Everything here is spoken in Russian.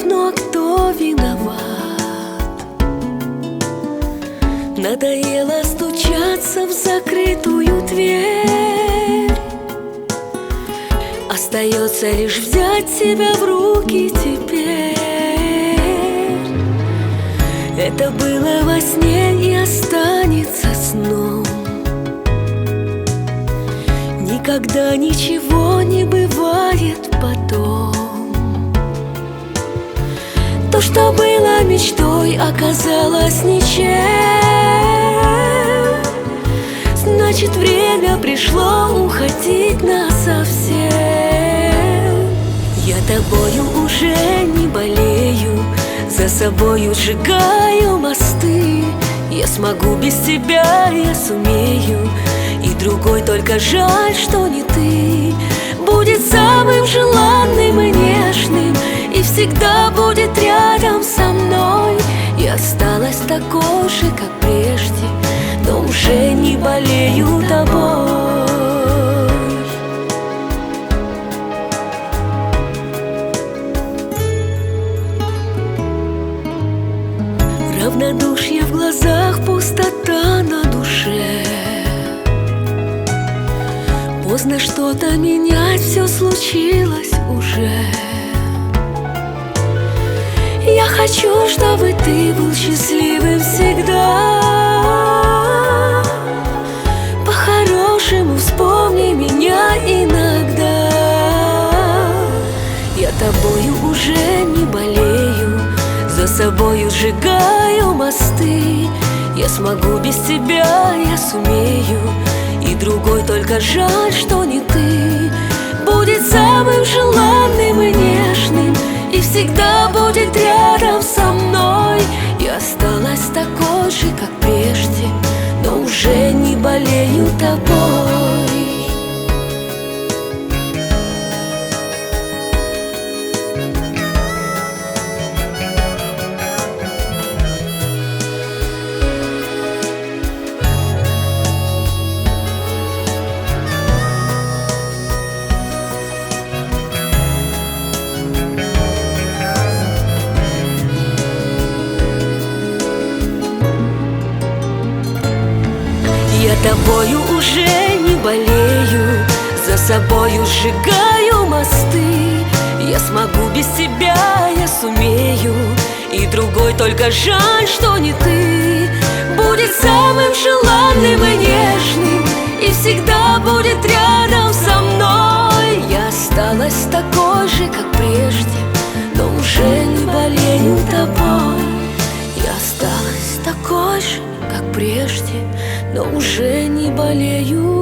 любовь, но кто виноват? Надоело стучаться в закрытую дверь. Остается лишь взять себя в руки теперь. Это было во сне и останется сном. Никогда ничего не бывает потом. То, что было мечтой, оказалось ничем. Значит, время пришло уходить насовсем. Я тобою уже не болею, за собою сжигаю мосты. Я смогу без тебя, я сумею, и другой, только жаль, что не ты. Будет самым желанным и нежным, и всегда будет рядом со мной. И осталась такой же, как прежде, но уже не болею тобой. Равнодушие в глазах, пустота на душе. Поздно что-то менять, все случилось уже. Я хочу, чтобы ты был счастливым всегда. По-хорошему вспомни меня иногда. Я тобою уже не болею, за собою сжигаю мосты. Я смогу без тебя, я сумею, и другой, только жаль, что не ты. Будет самым желанным и нежным, и всегда будет рядом со мной. И осталась такой же, как прежде, но уже не болею тобой. Я тобою уже не болею, за собою сжигаю мосты. Я смогу без тебя, я сумею, и другой, только жаль, что не ты. Будет самым желанным и нежным, и всегда будет рядом со мной. Я осталась такой же, как прежде, но уже не болею тобой. Я осталась такой же, как прежде, но уже не болею.